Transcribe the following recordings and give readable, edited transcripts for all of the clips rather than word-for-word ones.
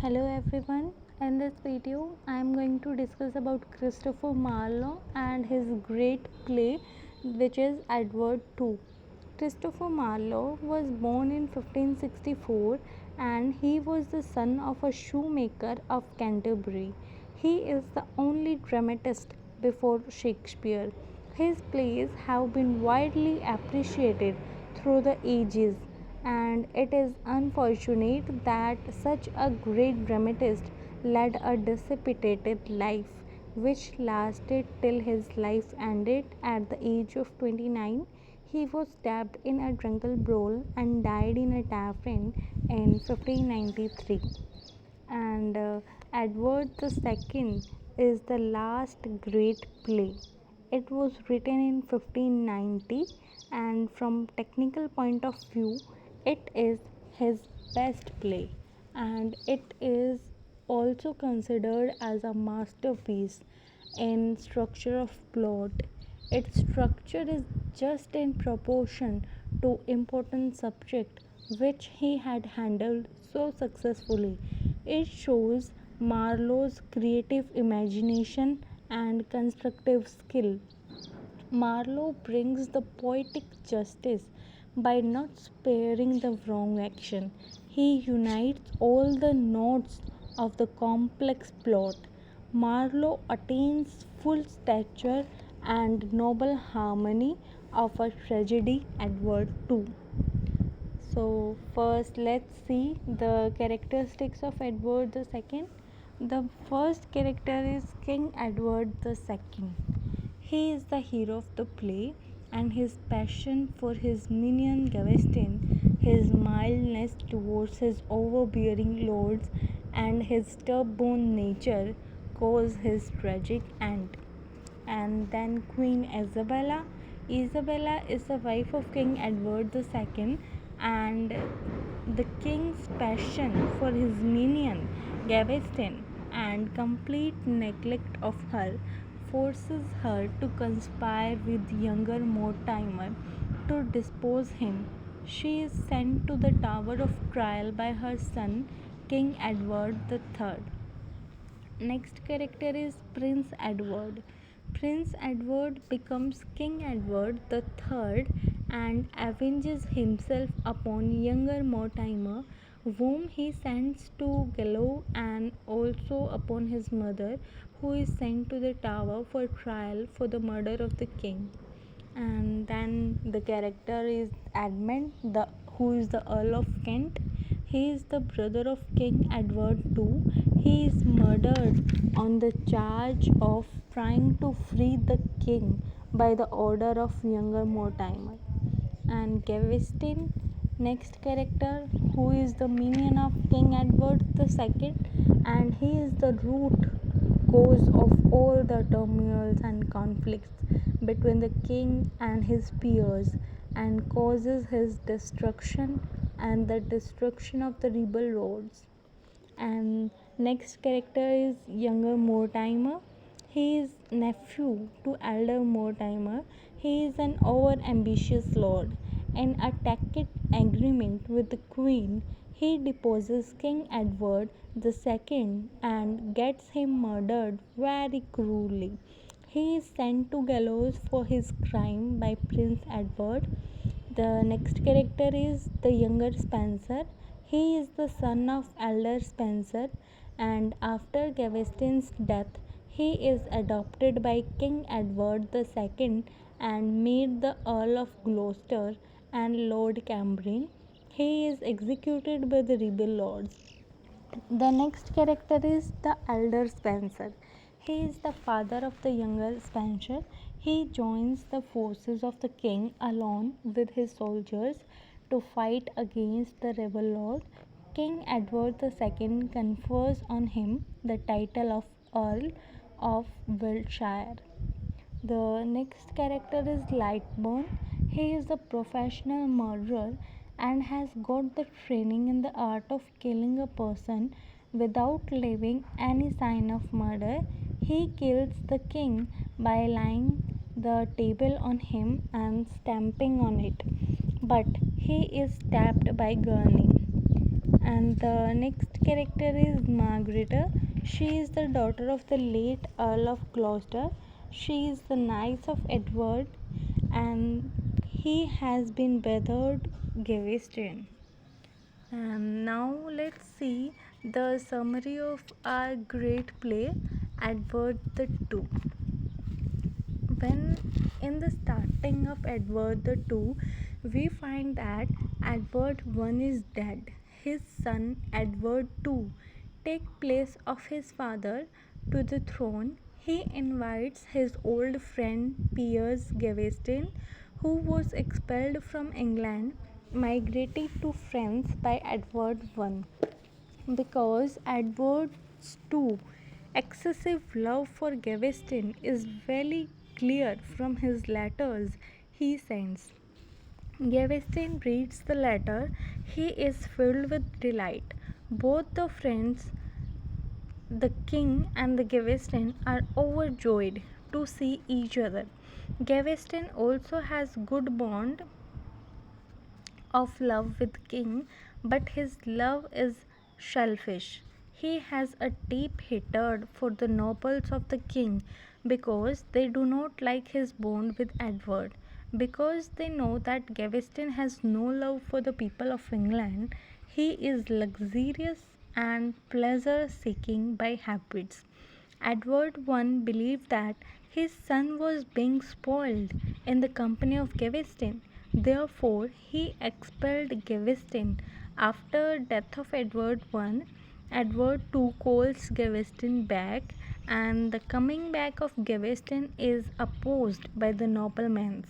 Hello everyone. In this video, I am going to discuss about Christopher Marlowe and his great play, which is Edward II. Christopher Marlowe was born in 1564 and he was the son of a shoemaker of Canterbury. He is the only dramatist before Shakespeare. His plays have been widely appreciated through the ages, and it is unfortunate that such a great dramatist led a dissipated life, which lasted till his life ended at the age of 29. He was stabbed in a drunken brawl and died in a tavern in 1593. And Edward II is the last great play. It was written in 1590, and from technical point of view, it is his best play, and it is also considered as a masterpiece in structure of plot. Its structure is just in proportion to important subject which he had handled so successfully. It shows Marlowe's creative imagination and constructive skill. Marlowe brings the poetic justice by not sparing the wrong action. He unites all the notes of the complex plot. Marlowe attains full stature and noble harmony of a tragedy, Edward II. So, first, let's see the characteristics of Edward II. The first character is King Edward II. He is the hero of the play, and his passion for his minion Gaveston, his mildness towards his overbearing lords, and his stubborn nature cause his tragic end. And then Queen Isabella. Isabella is the wife of King Edward II, and the king's passion for his minion Gaveston and complete neglect of her forces her to conspire with younger Mortimer to depose him. She is sent to the Tower of Trial by her son King Edward III. Next character is Prince Edward. Prince Edward becomes King Edward the Third and avenges himself upon younger Mortimer, whom he sends to gallows, and also upon his mother, who is sent to the tower for trial for the murder of the king. And then the character is Edmund, who is the Earl of Kent. He is the brother of King Edward II. He is murdered on the charge of trying to free the king by the order of younger Mortimer. And Gaveston, next character, who is the minion of King Edward II, and he is the root cause of all the turmoils and conflicts between the king and his peers, and causes his destruction and the destruction of the rebel lords. And next character is younger Mortimer. He is nephew to elder Mortimer. He is an over ambitious lord. In a tacit agreement with the queen, he deposes King Edward II and gets him murdered very cruelly. He is sent to gallows for his crime by Prince Edward. The next character is the younger Spencer. He is the son of elder Spencer, and after Gaveston's death, he is adopted by King Edward II and made the Earl of Gloucester and Lord Cambridge. He is executed by the rebel lords. The next character is the elder Spencer. He is the father of the younger Spencer. He joins the forces of the king along with his soldiers to fight against the rebel lord. King Edward II confers on him the title of Earl of Wiltshire. The next character is Lightburn. He is a professional murderer and has got the training in the art of killing a person without leaving any sign of murder. He kills the king by laying the table on him and stamping on it, but he is stabbed by Gurney. And the next character is Margareta. She is the daughter of the late Earl of Gloucester. She is the niece of Edward, and he has been bethered Gaveston. And now let's see the summary of our great play, Edward the Two. When in the starting of Edward the Two, we find that Edward I is dead. His son Edward II takes place of his father to the throne. He invites his old friend Piers Gaveston, who was expelled from England, migrated to France by Edward I. Because Edward's too excessive love for Gaveston is very clear from his letters he sends. Gaveston reads the letter. He is filled with delight. Both the friends, the king and the Gaveston, are overjoyed to see each other. Gaveston also has good bond of love with king, but his love is selfish. He has a deep hatred for the nobles of the king because they do not like his bond with Edward. Because they know that Gaveston has no love for the people of England, he is luxurious and pleasure seeking by habits. Edward I believed that his son was being spoiled in the company of Gaveston. Therefore, he expelled Gaveston. After death of Edward I, Edward II calls Gaveston back, and the coming back of Gaveston is opposed by the noblemen.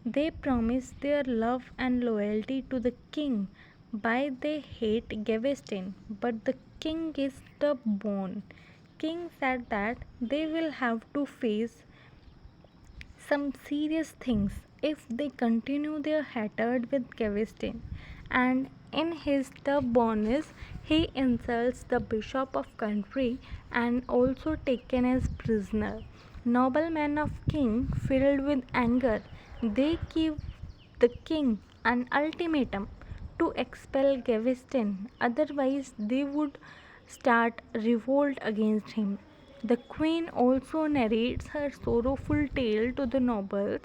They promise their love and loyalty to the king, but they hate Gaveston. But the king is stubborn. King said that they will have to face some serious things if they continue their hatred with Gaveston. And in his stubbornness, he insults the bishop of country and also taken as prisoner. Noblemen of king, filled with anger, they give the king an ultimatum to expel Gaveston, otherwise they would start revolt against him. The queen also narrates her sorrowful tale to the nobles.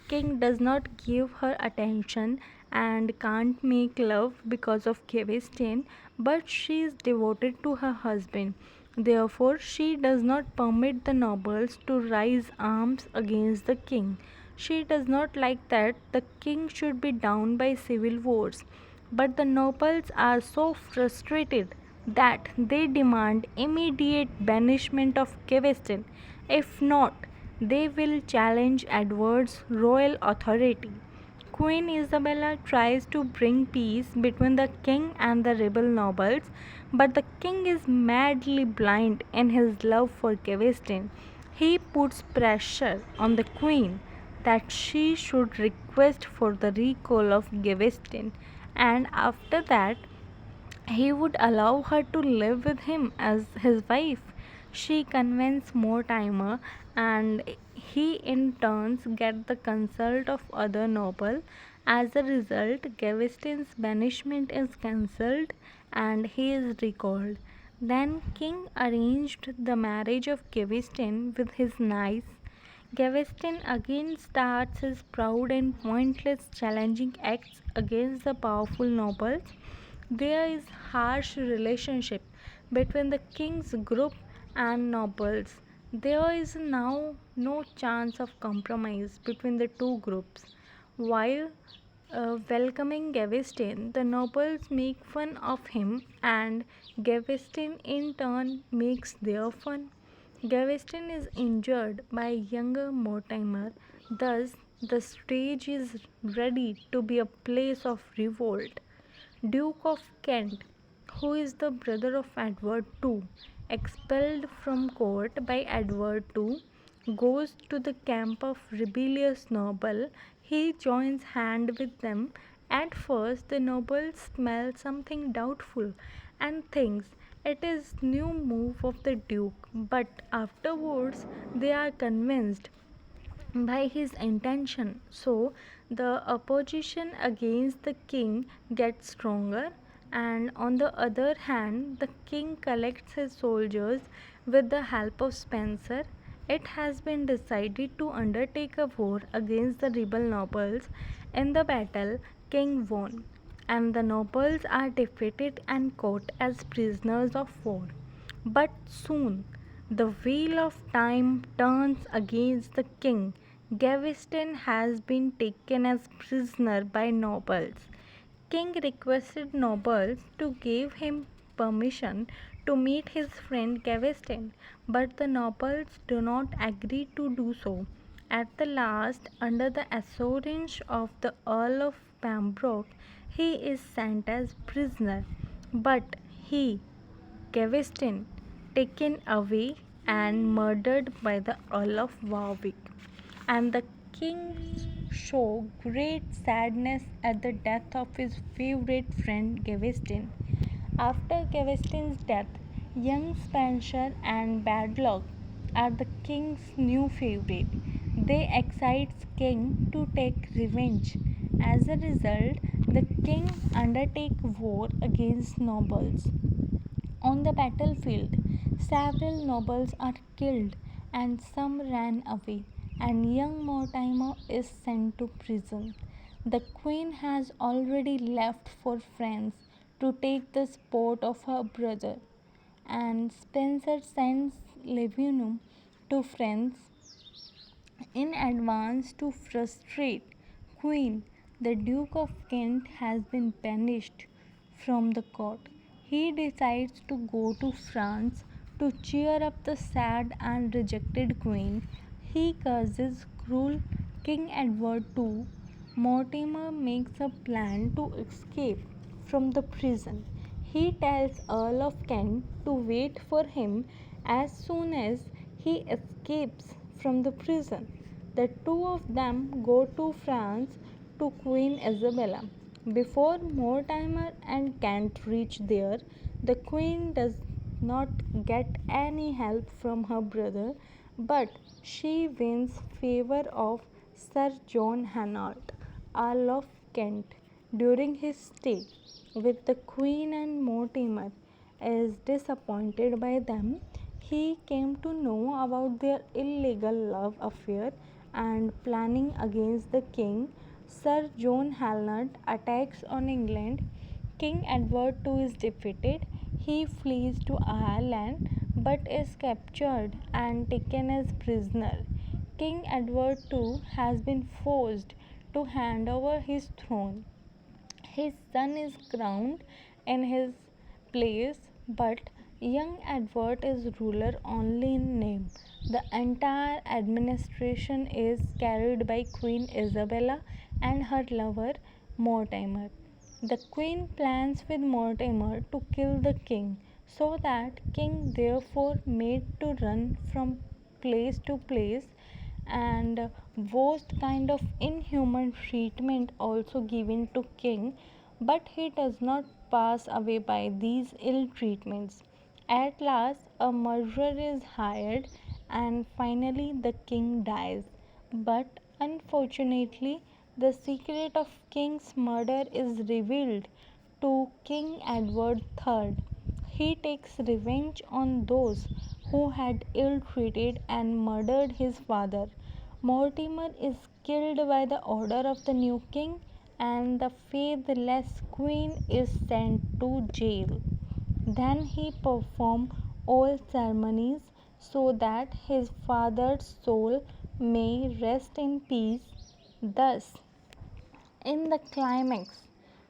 King does not give her attention and can't make love because of Gaveston, but she is devoted to her husband. Therefore, she does not permit the nobles to raise arms against the king. She does not like that the king should be down by civil wars. But the nobles are so frustrated that they demand immediate banishment of Gaveston. If not, they will challenge Edward's royal authority. Queen Isabella tries to bring peace between the king and the rebel nobles, but the king is madly blind in his love for Gaveston. He puts pressure on the queen that she should request for the recall of Gaveston, and after that he would allow her to live with him as his wife. She convinces Mortimer, and he in turn gets the consult of other nobles. As a result, Gaveston's banishment is cancelled and he is recalled. Then King arranged the marriage of Gaveston with his niece. Gaveston again starts his proud and pointless challenging acts against the powerful nobles. There is harsh relationship between the king's group and nobles. There is now no chance of compromise between the two groups. While welcoming Gaveston, the nobles make fun of him, and Gaveston in turn makes their fun. Gaveston is injured by younger Mortimer, thus, the stage is ready to be a place of revolt. Duke of Kent, who is the brother of Edward II, expelled from court by Edward II, goes to the camp of rebellious noble. He joins hand with them. At first, the nobles smell something doubtful and thinks it is new move of the duke, but afterwards they are convinced by his intention. So the opposition against the king gets stronger, and on the other hand, the king collects his soldiers with the help of Spencer. It has been decided to undertake a war against the rebel nobles. In the battle, King won, and the nobles are defeated and caught as prisoners of war. But soon the wheel of time turns against the king. Gaveston has been taken as prisoner by nobles. King requested nobles to give him permission to meet his friend Gaveston, but the nobles do not agree to do so. At the last, under the assurance of the Earl of Pembroke, he is sent as prisoner, but he, Gaveston, taken away and murdered by the Earl of Warwick, and the king showed great sadness at the death of his favorite friend Gaveston. After Gaveston's death, young Spencer and Badlock are the king's new favorite. They excite king to take revenge. As a result, the king undertakes war against nobles. On the battlefield, several nobles are killed and some ran away, and young Mortimer is sent to prison. The queen has already left for France to take the sport of her brother, and Spencer sends Levinum to France in advance to frustrate Queen. The Duke of Kent has been banished from the court. He decides to go to France to cheer up the sad and rejected Queen. He curses cruel King Edward II. Mortimer makes a plan to escape from the prison. He tells Earl of Kent to wait for him as soon as he escapes from the prison. The two of them go to France to Queen Isabella. Before Mortimer and Kent reach there, the Queen does not get any help from her brother, but she wins favor of Sir John Hanault, Earl of Kent, during his stay with the Queen, and Mortimer is disappointed by them. He came to know about their illegal love affair and planning against the king. Sir John Hanault attacks on England. King Edward II is defeated. He flees to Ireland but is captured and taken as prisoner. King Edward II has been forced to hand over his throne. His son is crowned in his place, but young Edward is ruler only in name. The entire administration is carried by Queen Isabella and her lover Mortimer. The queen plans with Mortimer to kill the king, so that king therefore made to run from place to place, and worst kind of inhuman treatment also given to king, but he does not pass away by these ill treatments. At last a murderer is hired, and finally the king dies. But unfortunately, the secret of king's murder is revealed to King Edward III. He takes revenge on those who had ill treated and murdered his father. Mortimer is killed by the order of the new king, and the faithless queen is sent to jail. Then he performs all ceremonies so that his father's soul may rest in peace. Thus, in the climax,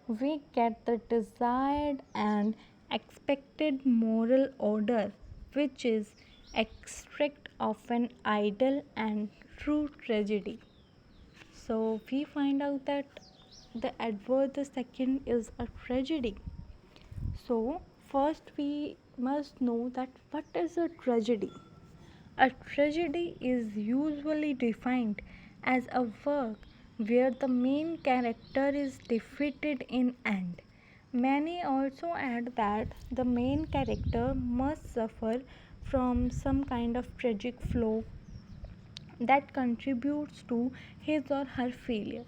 we get the desired and expected moral order, which is extract of an ideal and true tragedy. So we find out that the Edward II is a tragedy. So first we must know that what is a tragedy. A tragedy is usually defined as a work where the main character is defeated in end. Many also add that the main character must suffer from some kind of tragic flaw that contributes to his or her failure.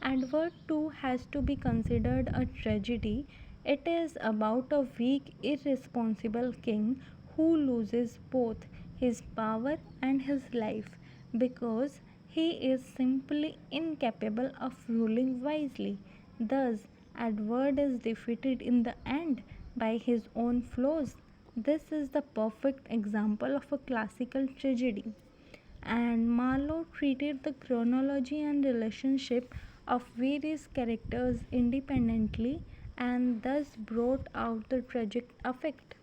Edward too has to be considered a tragedy It is about a weak, irresponsible king who loses both his power and his life because he is simply incapable of ruling wisely. Thus, Edward is defeated in the end by his own flaws. This is the perfect example of a classical tragedy. And Marlowe treated the chronology and relationship of various characters independently and thus brought out the tragic effect.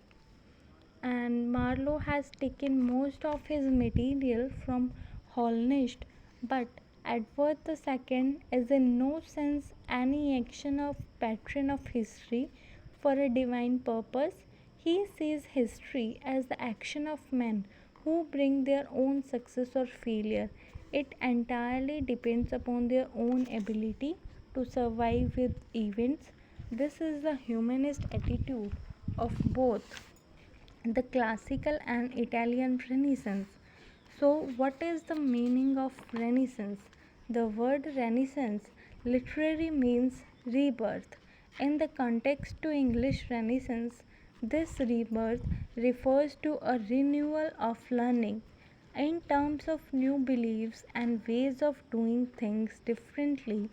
And Marlowe has taken most of his material from Holnist, but Edward II is in no sense any action of patron of history for a divine purpose. He sees history as the action of men who bring their own success or failure. It entirely depends upon their own ability to survive with events. This is the humanist attitude of both the classical and Italian Renaissance. So, what is the meaning of Renaissance? The word Renaissance literally means rebirth. In the context to English Renaissance, this rebirth refers to a renewal of learning in terms of new beliefs and ways of doing things differently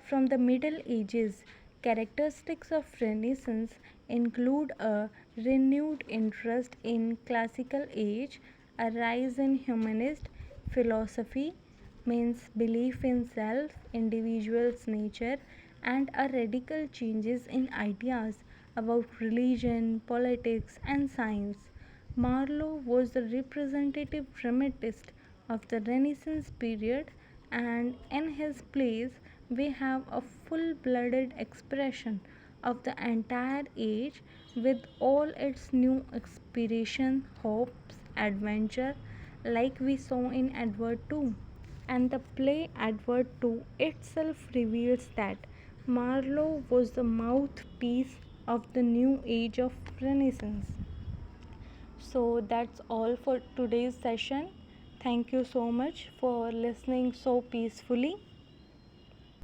from the Middle Ages. Characteristics of Renaissance include a renewed interest in classical age, a rise in humanist philosophy, means belief in self, individual's nature, and a radical changes in ideas about religion, politics, and science. Marlowe was the representative dramatist of the Renaissance period, and in his plays, we have a full blooded expression of the entire age with all its new aspiration, hopes, adventure, like we saw in Edward II. And the play Edward II itself reveals that Marlowe was the mouthpiece of the new age of Renaissance. So that's all for today's session. Thank you so much for listening so peacefully.